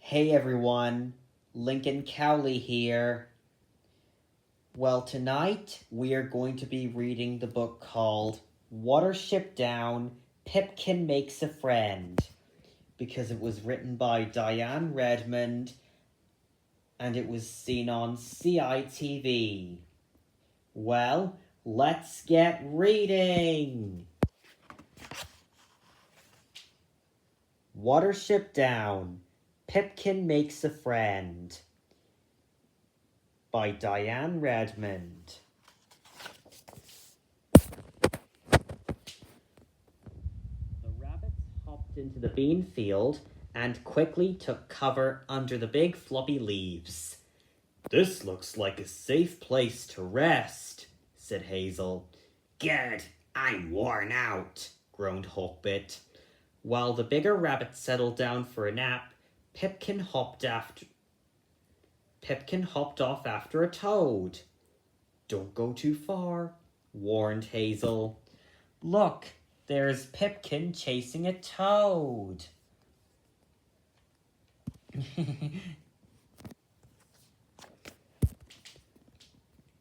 Hey everyone, Lincoln Cowley here. Well, tonight we are going to be reading the book called Watership Down, Pipkin Makes a Friend, because it was written by Diane Redmond and it was seen on CITV. Well, let's get reading! Watership Down, Pipkin Makes a Friend by Diane Redmond. The rabbits hopped into the bean field and quickly took cover under the big floppy leaves. "This looks like a safe place to rest," said Hazel. "Good, I'm worn out," groaned Hawkbit. While the bigger rabbit settled down for a nap, Pipkin hopped off after a toad. "Don't go too far," warned Hazel. "Look, there's Pipkin chasing a toad."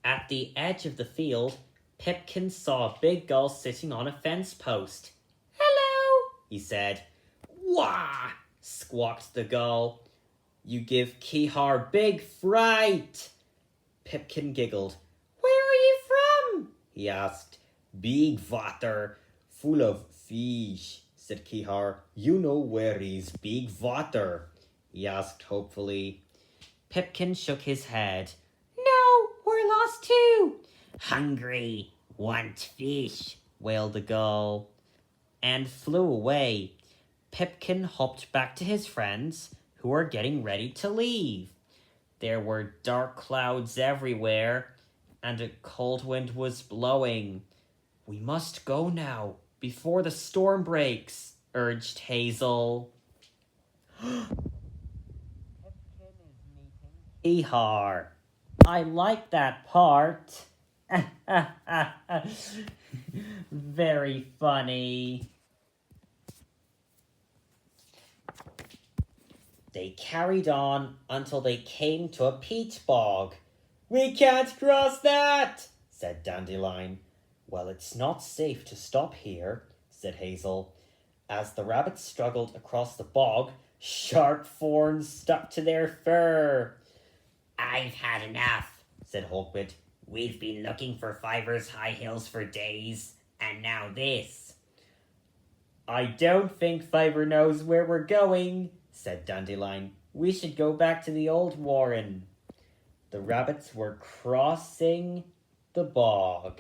At the edge of the field, Pipkin saw a big gull sitting on a fence post. "Hello," he said. "Wah!" squawked the gull. "You give Kihar big fright." Pipkin giggled. "Where are you from?" he asked. "Big water, full of fish," said Kihar. "You know where is big water?" he asked hopefully. Pipkin shook his head. "No, we're lost too." "Hungry, want fish," wailed the gull, and flew away. Pipkin hopped back to his friends, who were getting ready to leave. There were dark clouds everywhere, and a cold wind was blowing. "We must go now, before the storm breaks," urged Hazel. Pipkin is meeting Kihar. I like that part. Very funny. They carried on until they came to a peat bog. "We can't cross that," said Dandelion. "Well, it's not safe to stop here," said Hazel. As the rabbits struggled across the bog, sharp thorns stuck to their fur. "I've had enough," said Hawkbit. "We've been looking for Fiver's high hills for days, and now this." "I don't think Fiver knows where we're going," said Dandelion. "We should go back to the old warren." The rabbits were crossing the bog.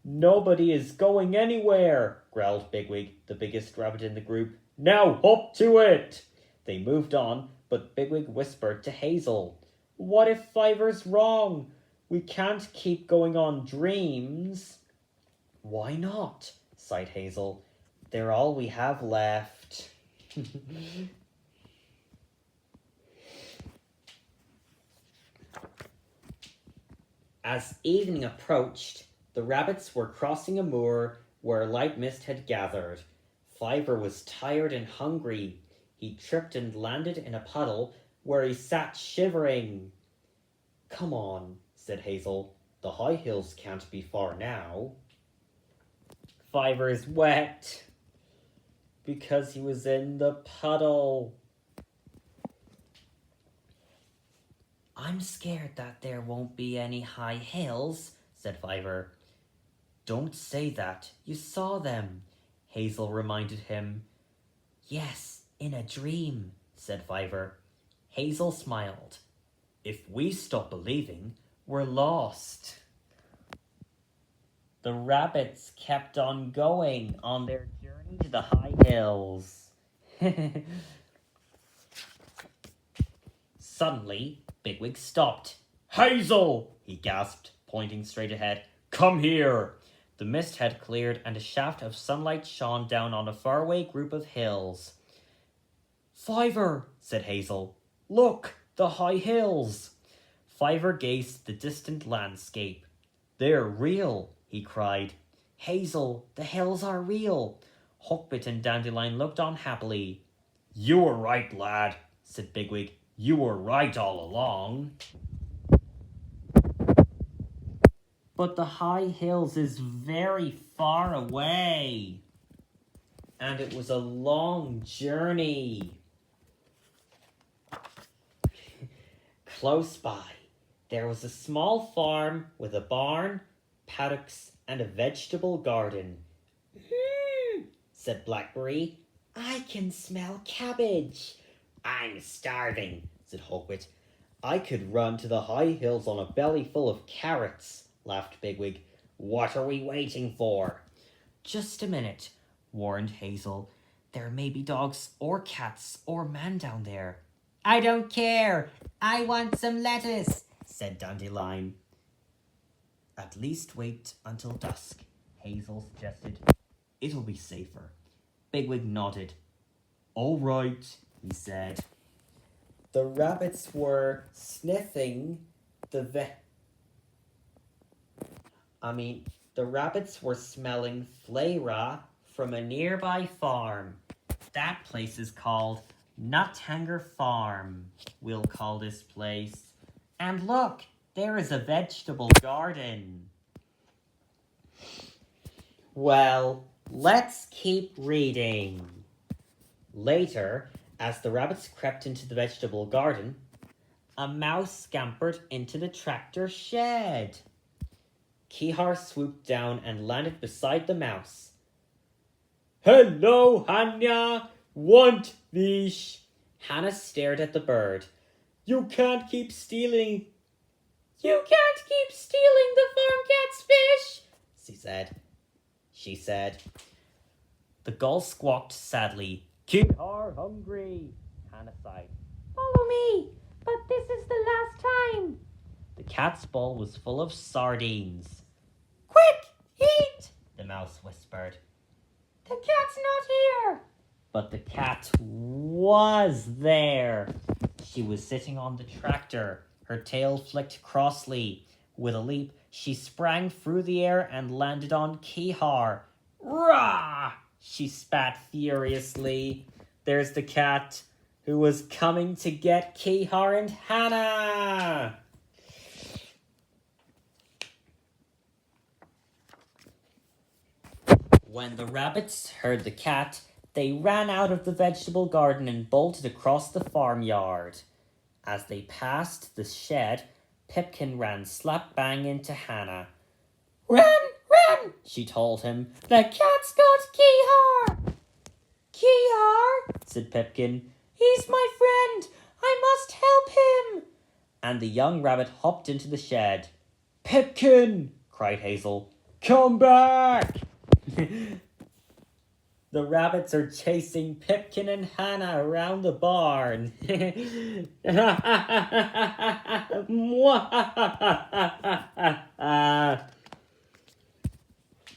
"Nobody is going anywhere," growled Bigwig, the biggest rabbit in the group. "Now hop to it!" They moved on, but Bigwig whispered to Hazel, "What if Fiver's wrong? We can't keep going on dreams." "Why not?" sighed Hazel. "They're all we have left." As evening approached, the rabbits were crossing a moor where light mist had gathered. Fiver was tired and hungry. He tripped and landed in a puddle where he sat shivering. "Come on," said Hazel. "The high hills can't be far now." Fiver's wet because he was in the puddle. "I'm scared that there won't be any high hills," said Fiver. "Don't say that. You saw them," Hazel reminded him. "Yes, in a dream," said Fiver. Hazel smiled. "If we stop believing, we're lost." The rabbits kept on going on their journey to the high hills. Suddenly, Bigwig stopped. "Hazel!" he gasped, pointing straight ahead. "Come here!" The mist had cleared and a shaft of sunlight shone down on a faraway group of hills. "Fiver!" said Hazel. "Look, the high hills!" Fiver gazed at the distant landscape. "They're real!" he cried. "Hazel, the hills are real!" Hawkbit and Dandelion looked on happily. You were right, lad, said Bigwig. You were right all along. But the high hills is very far away. And it was a long journey. Close by, there was a small farm with a barn, paddocks, and a vegetable garden. Said Blackberry. I can smell cabbage. I'm starving, said Hawkwit. I could run to the high hills on a belly full of carrots, laughed Bigwig. What are we waiting for? Just a minute, warned Hazel. There may be dogs or cats or man down there. I don't care. I want some lettuce, said Dandelion. At least wait until dusk, Hazel suggested. It'll be safer. Bigwig nodded. All right, he said. The rabbits were sniffing the rabbits were smelling flayra from a nearby farm. That place is called Nuthanger Farm, we'll call this place. And look, there is a vegetable garden. Well, let's keep reading. Later, as the rabbits crept into the vegetable garden, a mouse scampered into the tractor shed. Kihar swooped down and landed beside the mouse. Hello, Hanya. Want fish? Hannah stared at the bird. You can't keep stealing the farm cat's fish, she said. The gull squawked sadly. Kihar hungry, Hannah sighed. Follow me, but this is the last time. The cat's bowl was full of sardines. Quick, eat, the mouse whispered. The cat's not here. But the cat was there. She was sitting on the tractor, her tail flicked crossly. With a leap, she sprang through the air and landed on Kihar. Rah! She spat furiously. There's the cat who was coming to get Kihar and Hannah. When the rabbits heard the cat, they ran out of the vegetable garden and bolted across the farmyard. As they passed the shed, Pipkin ran slap bang into Hannah. Run, run, she told him. The cat's got Kihar. Kihar, said Pipkin. He's my friend. I must help him. And the young rabbit hopped into the shed. Pipkin, cried Hazel. Come back. The rabbits are chasing Pipkin and Hannah around the barn.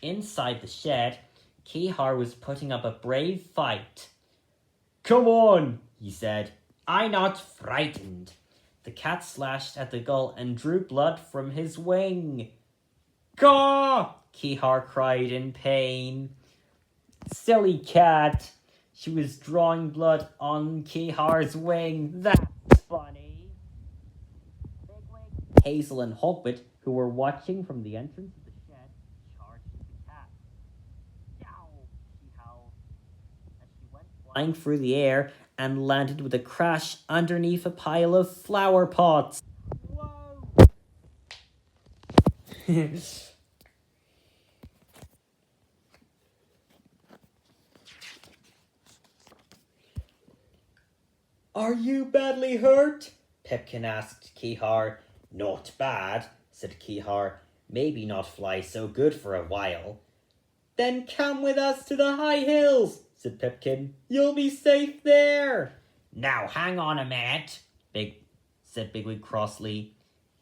Inside the shed, Kihar was putting up a brave fight. Come on, he said. I'm not frightened. The cat slashed at the gull and drew blood from his wing. Caw! Kihar cried in pain. Silly cat. She was drawing blood on Kihar's wing. That's funny. Bigwig, Hazel, and Hawkwit, who were watching from the entrance of the shed, charged the cat. Yow! She howled as she went flying through the air and landed with a crash underneath a pile of flower pots. Whoa! Are you badly hurt? Pipkin asked Kihar. Not bad, said Kihar. Maybe not fly so good for a while. Then come with us to the high hills, said Pipkin. You'll be safe there. Now hang on a minute, said Bigwig crossly.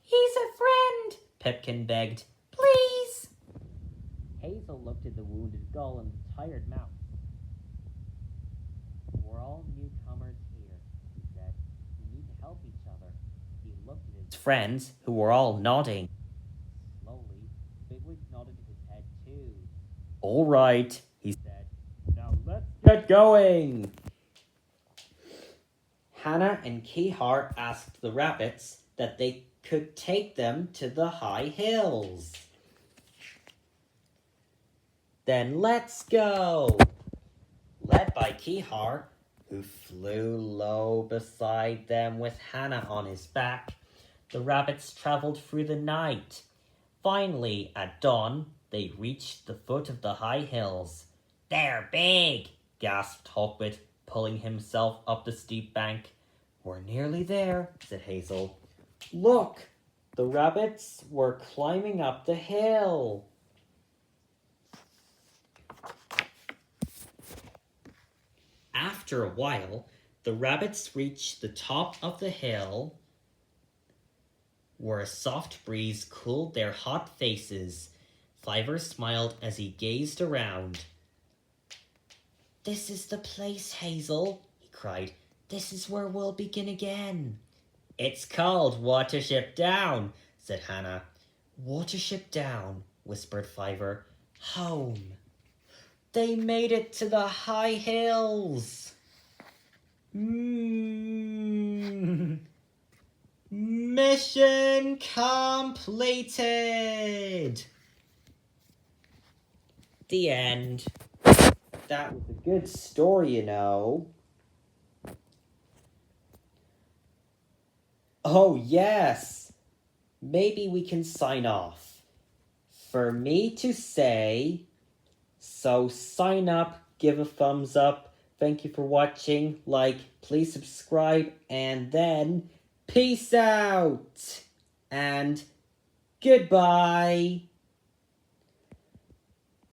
He's a friend, Pipkin begged. Please. Hazel looked at the wounded gull and the tired mouse. We're all newcomers here, he said. We need to help each other. He looked at his friends, who were all nodding. Slowly, Bigwig nodded his head too. All right, he said. Now let's get going. Hannah and Kihar asked the rabbits that they could take them to the high hills. Then let's go! Led by Kihar, who flew low beside them with Hannah on his back, the rabbits traveled through the night. Finally, at dawn, they reached the foot of the high hills. "They're big," gasped Hawkwit, pulling himself up the steep bank. "We're nearly there," said Hazel. "Look, the rabbits were climbing up the hill." After a while, the rabbits reached the top of the hill, where a soft breeze cooled their hot faces. Fiver smiled as he gazed around. "This is the place, Hazel," he cried. "This is where we'll begin again." "It's called Watership Down," said Hannah. "Watership Down," whispered Fiver. "Home." They made it to the high hills. Mission completed. The end. That was a good story, you know. Oh, yes. Maybe we can sign off. For me to say, so sign up, give a thumbs up. Thank you for watching. Please subscribe, and then peace out and goodbye.